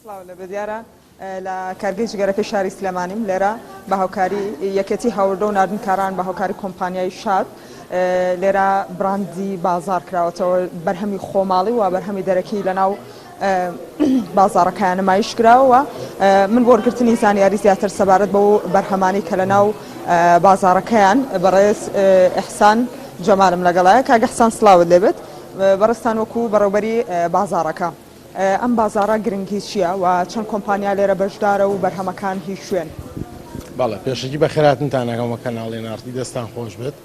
سڵاو لە بەدیارە لە کارگەی جگەرەکەی شاری سلێمانیم لێرە بە هاوکاری یەکەتی هەوردە و ناردنکاران بە هاوکاری کۆمپانیای شاد لێرە براندی بازار کراوەتەوە بەرهەمی خۆماڵی و بەرهەمی دەرەکی لەناو بازارەکەیان نمایش کراوە من بۆ وەرگرتنی زانیاری زیاتر سەبارەت بەو بەرهەمانی کە لەناو بازارەکەیان بەڕێز ئیحسان جەمالم لەگەڵایە کاگە ئیحسان سڵاوت لێبێت بەڕستان وەکو بەڕێوەبەری بازارەکە ئەم بازارە گرنگی چییە و چەند کۆمپانیا لێرە بەشدارە و بەرهەمەکان هیچ شوێن بەڵێ پێشەکی بە خێراتنتان ئەگەمە کەناڵی نارتی دەستان خۆش بێت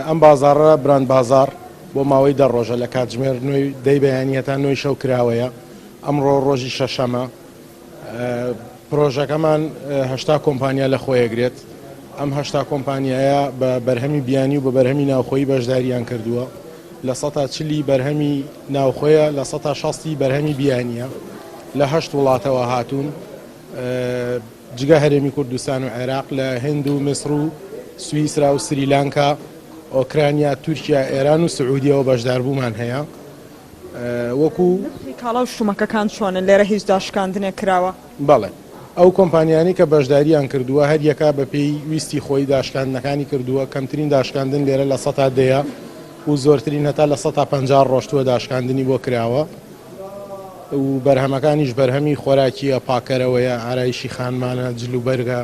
ئەم بازارە براند بازار بۆ ماوەی دە ڕۆژە لە کاتژمێر نوێی دەی بەیانیەتان نوێی شەو کراوەیە ئەمڕۆ ڕۆژی شەشەمە پرۆژەکەمان هەشتا کۆمپانیا لە خۆیەگرێت ئەم هەشتا کۆمپانیایە بە بەرهەمی بیانی و بە بەرهەمی ناوخۆیی بەشداریان کردووە لە 140 بەرهەمی ناوخۆیە لە 160 بەرهەمی بیانیە لە 8 وڵاتەوە هاتوون جگە هەرێمی کوردستان و عێراق لە هند و میسر و سوئیسرا و سریلانکا ئۆکرانیا تورکیا ئێران و سعودیەوە بەشداربوومان هەیە وەکو کاڵا و شومەکەکان چۆنن لێرە هیچ داشکاندنێ کراوە بەڵێ ئەو کۆمپانیانی کە بەشداریان کردووە هەر یەکا بە پێی ویستی خۆی داشکاندنەکانی کردووە کەمترین داشکاندن لێرە لە 100 دەیە و زۆرترین هەتا لە 150 ڕۆژتووە داشکاندنی بۆ کراوە و بەرهەمەکانیش بەرهەمی خۆراکیە پاکەرەوەیە ئارایشی خانمانە جلوبەرگە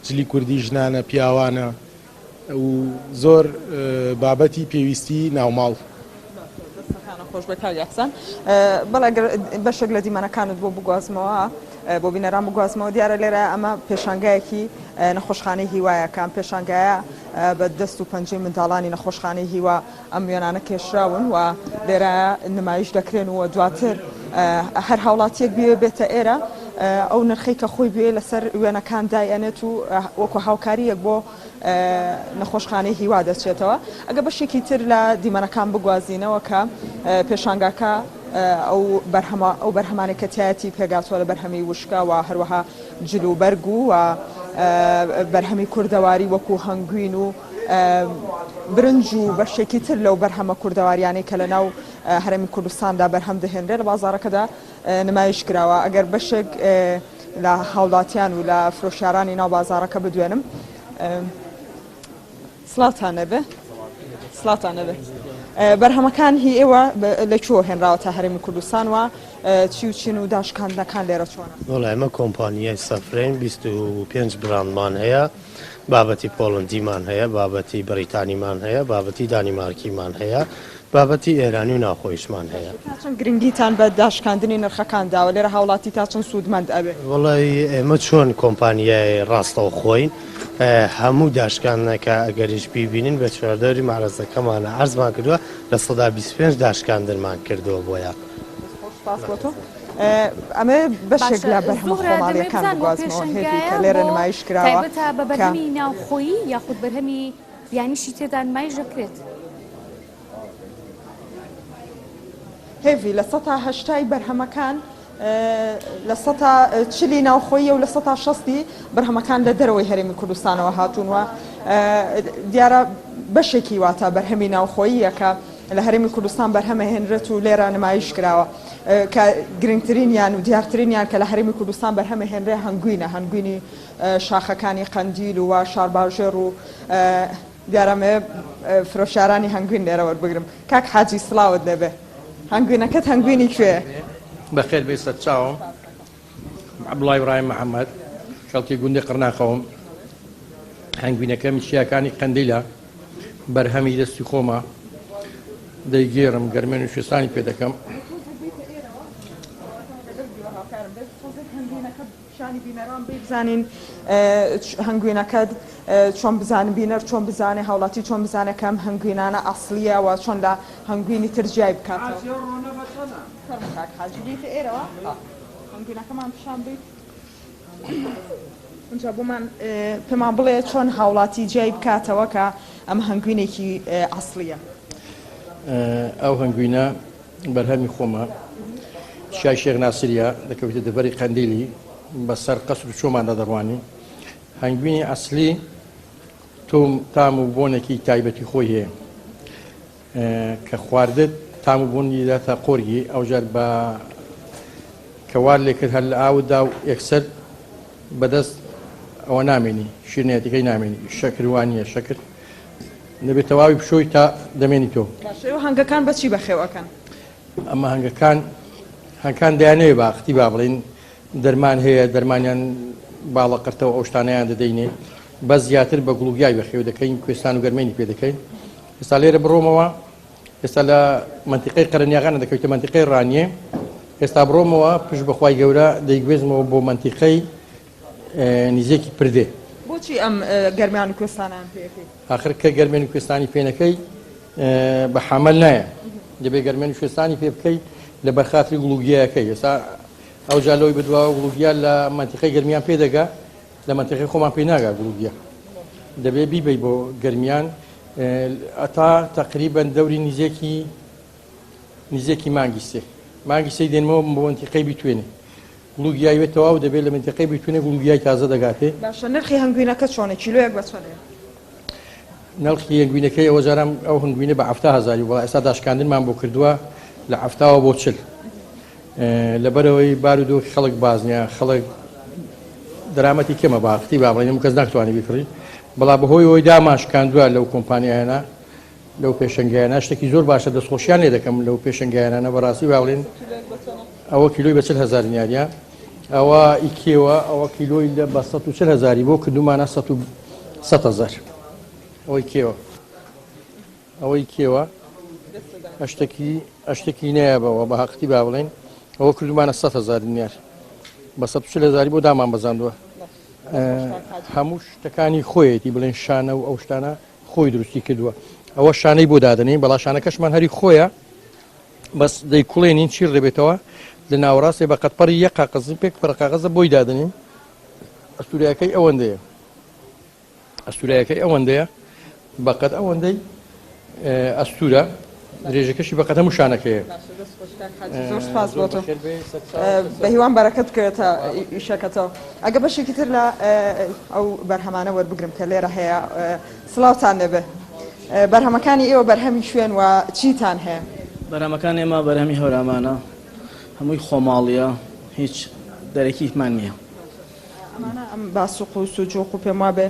جلی کوردی ژنانە پیاوانە و زۆر بابەتی پێویستی ناوماڵ خۆش بە کاگەحسان بەڵێ بەشێک لە دیمەنەکانت بۆ بگوازمەوە بۆ بینەران بگوازمەوە دیارە لێرە ئەمە پێشانگایەکی نەخۆشخانەی هیوایەکان پێشانگایە بە دەست و پەنجەی منداڵانی نەخۆشخانەی هیوا ئەم وێنانە کێشراون و لێرە نمایش دەکرێن و دواتر هەر هاوڵاتیەک بێ بێتە ئێرە ئەو نرخی کە خۆی بێ لەسەر وێنەکان دایەنێت و وەکو هاوکاریەک بۆ نەخۆشخانەی هیوا دەچێتەوە ئەگە بەشێکی تر لە دیمەنەکان بگوازینەوە کە پێشانگاکە ئەو بەرهەمانێکەتایەتی پێگاتوە لە بەرهەمی وشکە و هەروەها جلوبەرگ و بەرهەمی کوردەواری وەکو هەنگوین و برنج و بەشێکی تر لەو بەرهەمە کوردەواریانەی کە لەناو هەرێمی کوردستاندا بەرهەم دەهێنرێ لە بازارەکەدا نمایش کراوە ئەگەر بەشێک لە هاوڵاتیان و لە فرۆشیارانی ناو بازارەکە بدوێنم سڵاتانە بێ سڵاتانە بێ بەرهەمەکان هی ئێوە لەکوێ هێنراوە تا هەرێمی کوردستان و چی و چین و داشکاندنەکان لێرە چۆنە وەڵای ئەمە کۆمپانیای سەفرین 25 براندمان هەیە بابەتی پۆڵندیمان هەیە بابەتی بریتانیمان هەیە بابەتی دانیمارکیمان هەیە بابەتی ئێرانی و ناخۆیشمان هەیە چەند گرنگیتان بە داشکاندنی نرخەکان داوە لێرە هاوڵاتی تا چەند سوودمەند ئەبێ وەڵای ئێمە چۆن کۆمپانیای ڕاستەوە خۆین هەموو داشکاندنەکە ئەگەریش بیبینین بە چواردەوری مارەزەکەمانە عەرزمان کردووە لە 125 داشکاندنمان کردووە بۆیە ئەمە بەشێک لە بەرهەمە خۆماڵیەکان بگوازمەوە هێدی کە لێرە نمایش کراوە بە بەرهەمی ناوخۆیی یاخود بەرهەمی بیانیشی تێدا نمایش دەکرێت هێوی لە 180 بەرهەمەکان لە 140 ناوخۆیی و لە 160 بەرهەمەکان لە دەرەوەی هەرێمی کوردستانەوە هاتوون و دیارە بەشێکی واتە بەرهەمی ناوخۆییە کە لە هەرێمی کوردستان بەرهەمە هێنرێت و لێرە نمایش کراوە کە گرنگترینیان و دیارترینیان کە لە هەرێمی کوردستان بەرهەمە هێنرێ هەنگوینە هەنگوینی شاخەکانی قەندیل و شارباژێر و دیارەمێ فرۆشارانی هەنگوین لێرە وەربگرم کاک حاجی سڵاوت دەبێ هەنگوینەکەت هەنگوینی کوێ بەخێر بێستە چاوم عەبدوڵڵای ئیبراهیم محەممەد کەڵکی گوندی قڕناخەوم هەنگوینەکە میشیەکانی قەندیلە بەرهەمی دەستی خۆمە دەیگێڕم گەرمێن و شوێستانی پێ دەکەم بزانین هەنگوینەکەت چۆن بزانین بینەر چۆن بزانێ هاوڵاتی چۆن بزانەکەم هەنگوینانە ئەسلیەوە چۆن لە هەنگوینی تر جیای بکاتەوە ئێرەوە هەنگوینەکەمان پیشان بیت اونجا بۆمان پێمان بڵێ چۆن هاوڵاتی جیای بکاتەوە کە ئەم هەنگوینێکی ئەسلیە ئەو هەنگوینە بەرهەمی خۆمە شای شێخ ناسریە دەکەوێتە دەبەری قەندیلی بەسەر قەسر و چۆماندا دەڕوانی هەنگوینی ئەسلی تام و بۆنێکی تایبەتی خۆی هەیە کە خواردت تام و بۆنی داتە قۆرگی ئەوجار بە کەوار لێ کرد هەر لە ئاودا و یەکسەر بەدەست ئەوە نامێنی شیرنەتەکەی نامێنی شەکروانیە شەکر نەبێت تەواوی بشۆی تا دەمێنی تۆ هەنگەکان بەچی بەخێوەکەن ئەمە هەنگەکان دەیانەوێ باختی با بڵێن دەرمان هەیە دەرمانیان باڵەقرتەوە ئەو شتانەیان دەدەینێ بە زیاتر بە گوڵوگیای بەخێو دەکەین کوێستان و گەرمێنی پێ دەکەین ئێستا لێرە بڕۆمەوە ئێستا لە منتیقەی قەرەنیاغانە دەکەوێتە منتیقەی ڕانیێ ئێستا بڕۆمەوە پشت بەخوای گەورە دەیگوێزمەوە بۆ منتیقەی نزیکی پردێ بۆچی ئەم گەرمیان و کوێستانیان پێەکەی آخر کە گەرمێن و کوێستانی پێنەکەی بە حەمەل نایە دەبێت گەرمێن و کوێستانی پێ بکەی لە بەرخاتری گوڵوگیایەکەی ئێستا ئەو جالۆی بدواوە گوڵوگیا لە منتیقەی گەرمیان پێدەگا لە منتیقەی خۆمان پێ ناگا گوڵوگیا دەبێت بیبەی بۆ گەرمیان ئەتا تقریبەن دەوری نزیکی مانگی سێ دێنمەوە بۆ منتیقەی بیتوێنێ گوڵوگیای تەواو دەبێت لە منتیقەی بیتوێنێ گوڵوگیای تازە دەگاتێ باشە نرخی هەنگوینەکە چۆنە کیلۆیەک بە چۆنێ نرخی هەنگوینەکەی ئەوە جارام ئەو هەنگوینە بە 7,000 وڵا ئێستا داشکاندنمان بۆ کردووە لە 7 بۆ 40 لەبەرەوەی بارودۆخی خەڵک بازنیە خەڵک دەرامەتی کەمە باختی با بڵێن کەس ناتوانێت بیکڕی بەڵا بەهۆی ئەوەی داماشکاندووە لەو کۆمپانیایانە لەو پێشنگایانە شتێکی زۆر باشە دەستخۆشیان لێ دەکەم لەو پێشنگایانە بەڕاستی با بڵێن ئەوە کیلۆی بە 40,000 دیاریە ئەوە ئیکێوە ئەوە کیلۆی لە بە 140,000 بۆ کردومانە 100,000 ئەوەی کێوە ئەشتێکی نایەبەوە بە حەقتی با بڵێن ئەوە کردومانە 100,000 دیار بە 140,000 بۆ دامان بەزاندووە هەموو شتەکانی خۆیەتی بڵێن شانە و ئەو شتانە خۆی دروستی کردووە ئەوە شانەی بۆ دادنین بەڵا شانەکەشمان هەری خۆیە بەس دەیکوڵێنین چیر دەبێتەوە لە ناوەڕاستی بە قەتپەڕی یەک قاقەزی پێک پڕقاقەزە بۆی دادنین ئەستوریەکەی ئەوەندەیە بەقەت ئەوەندەی ئەستورە درێژەکەشی بەقەت هەموو شانەکەیە زۆر سپاس بۆ تۆ بە هیوان بەرەکەت بکەوێتە ئیشەکەتەوە ئەگە بەشێکی تر لە ئەو بەرهەمانە وەربگرم کە لێرە هەیە سڵاوتان دەبێ بەرهەمەکانی ئێوە بەرهەمی شوێن و چیتان هەیە بەرهەمەکان ئێمە بەرهەمی هەورامانە هەمووی خۆماڵیە هیچ دەرەکیمان نییە ئەم باسوق و سوجۆق و پێم وابێ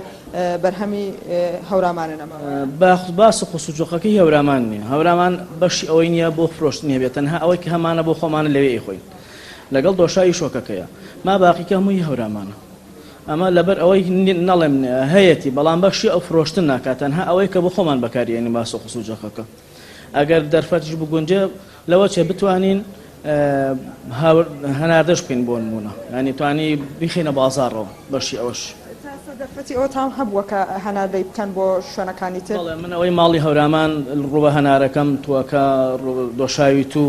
بەرهەمی هەورامانەنەمە باسوق و سوجۆقەکەی هەورامان نییە هەورامان بەشی ئەوەی نییە بۆ فرۆشتنیە بێت تەنها ئەوەی کە هەمانە بۆ خۆمانە لەوێ خۆین لەگەڵ دۆشایی شۆکەکەیە ما باقیکە هەمووی هەورامانە ئەمە لەبەر ئەوەی نەڵێم هەیەی بەڵام بەشی ئەو فرۆشتن ناکات تەنها ئەوەی کە بۆ خۆمان بەکارێنی باسوق و سوجۆقەکە ئەگەر دەرفەتیش بگونجێ لەوە چێ بتوانین هەناردەش بکەین بۆ نمونە ینی توانی بخینە بازاڕەوە بەشی ئەوەش دەرفەتی ئەوتان هەبووە کە هەناردەی بکەن بۆ شوێنەکانی تر من ئەوەی ماڵی هەورامان ڕوبە هەنارەکەم تووەکە دۆشاوی تو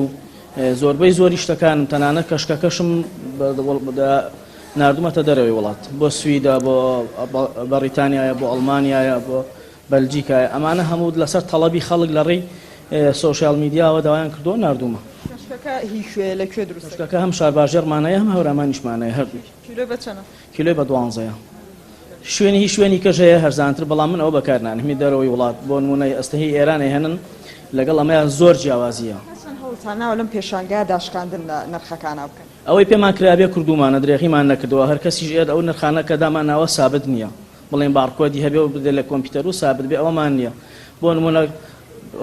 زۆربەی زۆری شتەکانم تەنانە کەشکەکەشم نردومەتە دەرەوەی وڵات بۆ سویدا بۆ بەریتانیایە بۆ ئەڵمانیایە بۆ بەلجیکایە ئەمانە هەموو لەسەر تەڵەبی خەڵک لە ڕێی سۆشیال میدیاوە داوایان کردو نردومە لەکوێ دروستەکە هەم شارباژێرمانەیە هەم هەورامانیشمانەیە هەردوو کیلۆ بە 12 شوێنی هیچ شوێنی کەش هەیە هەرزانتر بەڵام من ئەوە بەکارنان هەمی دەرەوەی وڵات بۆ نمونەی ئەستەهی ئێرانی هێنن لەگەڵ ئەمەیە زۆر جیاوازیە هەوڵتاناوە لەم پێشانگای داشکاندن لە نرخەکانە بکەن ئەوەی پێمان کرابێ کردومانە درێغیمان نەکردەوە هەر کەسی ژێر ئەو نرخانە کە داماناوە سابت نییە بڵێن بارکۆدی هەبێ و بدە لە کۆمپیوتەر و سابت بێ ئەوەمان نییە بۆ نمونە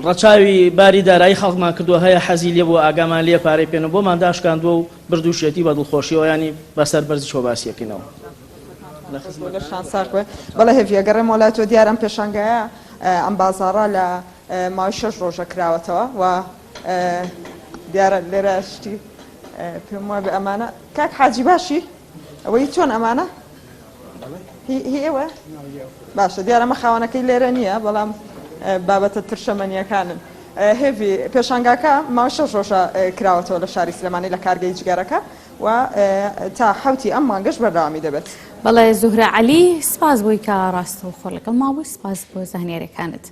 ڕەچاوی باری دارایی خەڵکمان کردووە هەیە حەزی لێ بۆ ئاگامان لێ پارەی پێنە بۆمان داشکاندووە و بردووشێتی بە دڵخۆشیەوە ینی بەسەر بەرزی شۆباسیەکەینەوە بەڵێ هێڤیەگەڕێم وڵات تۆ دیارم پێشانگایە ئەم بازاڕە لە ماوەی 6 ڕۆژە کراوەتەوە و دیارە لێرە شتی پێم وابێ ئەمانە کاک حاجی باشی ئەوەی چۆن ئەمانە هی ئێوە باشە دیارەمە خاوەنەکەی لێرە نییە بەڵام بابەتە ترشەمەنیەکانن هێڤی پێشانگاکە ماوەی 6 ڕۆژە کراوەتەوە لە شاری سلێمانی لە کارگەی جگەرەکە و تا حوتی ئەم مانگەش بەردەوامی دەبێت بەڵێ زوهرە عەلی سپاس بۆی کە ڕاستەوخۆ لەگەڵ ماوەی سپاس بۆ زانیاریەکانت